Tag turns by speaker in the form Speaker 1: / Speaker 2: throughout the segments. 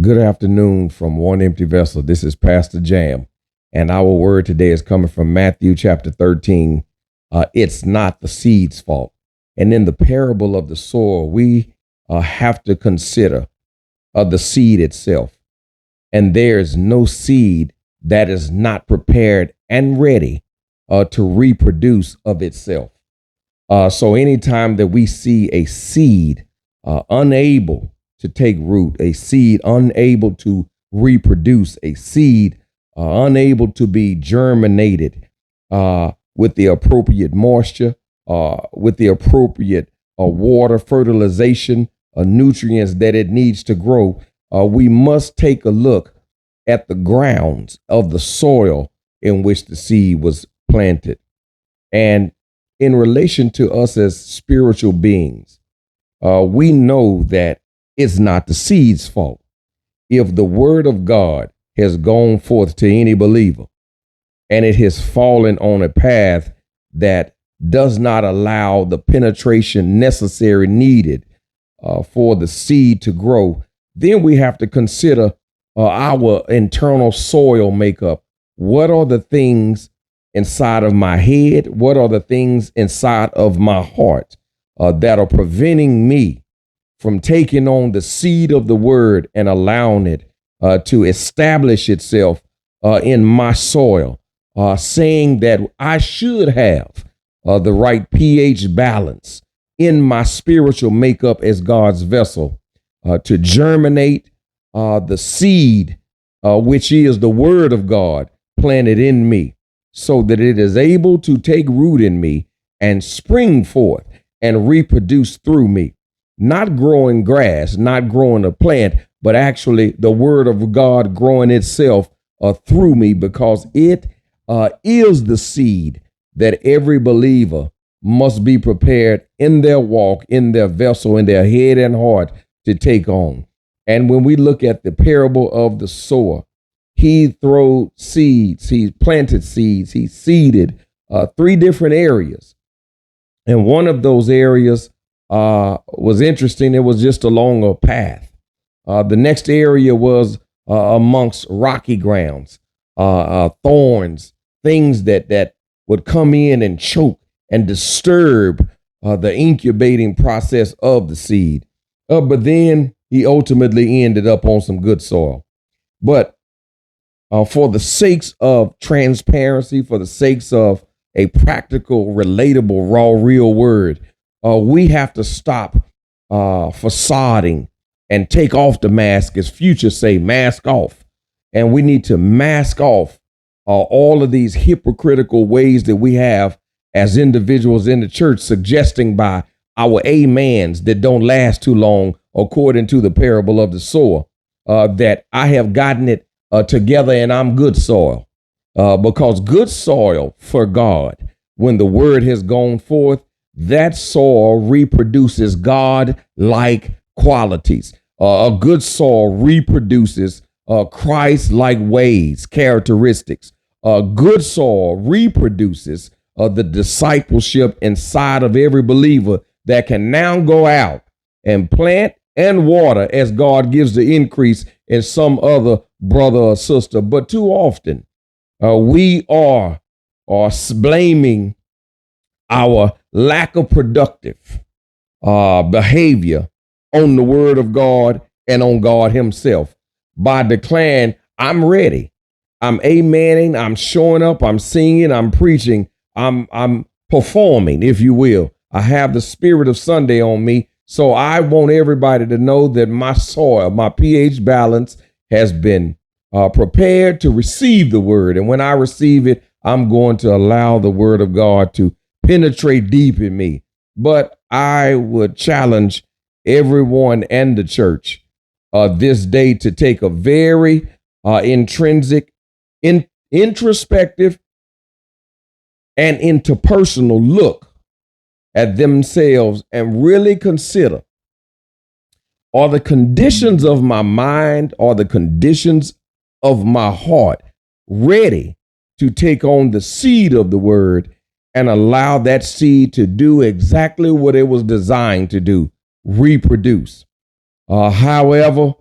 Speaker 1: Good afternoon from One Empty Vessel. This is Pastor Jam, and our word today is coming from Matthew chapter 13. It's not the seed's fault. And in the parable of the sower, we have to consider the seed itself. And there's no seed that is not prepared and ready to reproduce of itself. So anytime that we see a seed unable to take root, a seed unable to reproduce, a seed unable to be germinated with the appropriate moisture, with the appropriate water, fertilization, nutrients that it needs to grow, we must take a look at the grounds of the soil in which the seed was planted. And in relation to us as spiritual beings, we know that it's not the seed's fault. If the word of God has gone forth to any believer and it has fallen on a path that does not allow the penetration necessary needed for the seed to grow, then we have to consider our internal soil makeup. What are the things inside of my head? What are the things inside of my heart that are preventing me from taking on the seed of the word and allowing it to establish itself in my soil, saying that I should have the right pH balance in my spiritual makeup as God's vessel to germinate the seed, which is the word of God planted in me, so that it is able to take root in me and spring forth and reproduce through me. Not growing grass, not growing a plant, but actually the word of God growing itself through me, because it is the seed that every believer must be prepared in their walk, in their vessel, in their head and heart to take on. And when we look at the parable of the sower, he threw seeds, he planted seeds, he seeded three different areas. And one of those areas was interesting. It was just along a path. The next area was amongst rocky grounds, thorns, things that would come in and choke and disturb the incubating process of the seed. But then he ultimately ended up on some good soil. But for the sakes of transparency, for the sakes of a practical, relatable, raw, real word, we have to stop facading and take off the mask, as Future say, mask off. And we need to mask off all of these hypocritical ways that we have as individuals in the church, suggesting by our amens that don't last too long, according to the parable of the sower, that I have gotten it together and I'm good soil. Because good soil for God, when the word has gone forth, that soil reproduces God-like qualities. A good soil reproduces Christ-like ways, characteristics. A good soil reproduces the discipleship inside of every believer that can now go out and plant and water as God gives the increase in some other brother or sister. But too often we are blaming our lack of productive behavior on the word of God and on God himself by declaring, I'm ready. I'm amening, I'm showing up, I'm singing, I'm preaching, I'm performing, if you will. I have the spirit of Sunday on me. So I want everybody to know that my soil, my pH balance has been prepared to receive the word. And when I receive it, I'm going to allow the word of God to penetrate deep in me. But I would challenge everyone and the church this day to take a very intrinsic, introspective, and interpersonal look at themselves and really consider, are the conditions of my mind, are the conditions of my heart ready to take on the seed of the word and allow that seed to do exactly what it was designed to do, reproduce. However,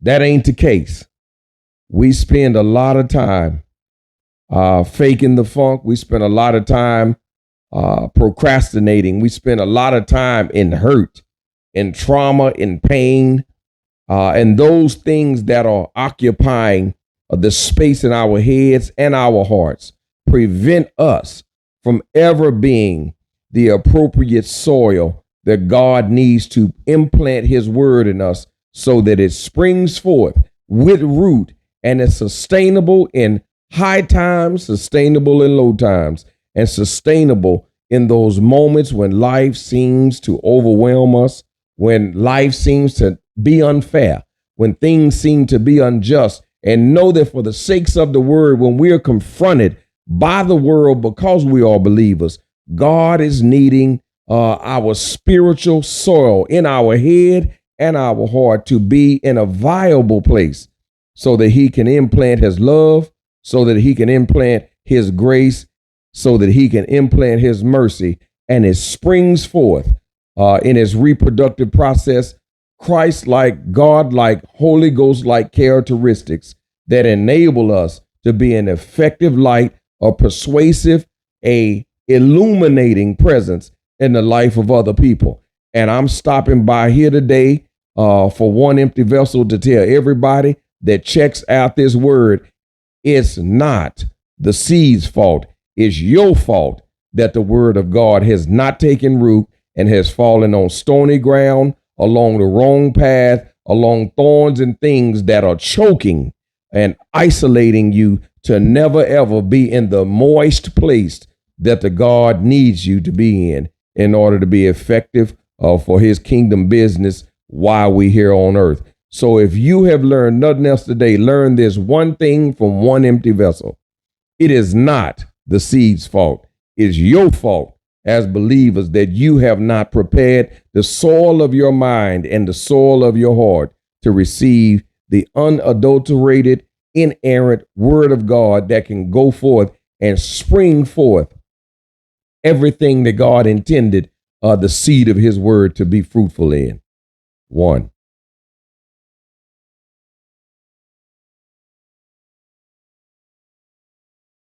Speaker 1: That ain't the case. We spend a lot of time faking the funk. We spend a lot of time procrastinating. We spend a lot of time in hurt, in trauma, in pain, and those things that are occupying the space in our heads and our hearts prevent us from ever being the appropriate soil that God needs to implant his word in us so that it springs forth with root and is sustainable in high times, sustainable in low times, and sustainable in those moments when life seems to overwhelm us, when life seems to be unfair, when things seem to be unjust. And know that for the sakes of the word, when we are confronted by the world because we are believers, God is needing our spiritual soil in our head and our heart to be in a viable place so that he can implant his love, so that he can implant his grace, so that he can implant his mercy, and it springs forth in his reproductive process, Christ-like, God-like, Holy Ghost-like characteristics that enable us to be an effective light, a persuasive, a illuminating presence in the life of other people. And I'm stopping by here today for One Empty Vessel to tell everybody that checks out this word, it's not the seed's fault. It's your fault that the word of God has not taken root and has fallen on stony ground, along the wrong path, along thorns and things that are choking and isolating you to never ever be in the moist place that the God needs you to be in order to be effective for his kingdom business while we here on earth. So if you have learned nothing else today, learn this one thing from One Empty Vessel. It is not the seed's fault. It's your fault as believers that you have not prepared the soil of your mind and the soil of your heart to receive the unadulterated, inerrant word of God that can go forth and spring forth everything that God intended the seed of his word to be fruitful in. One.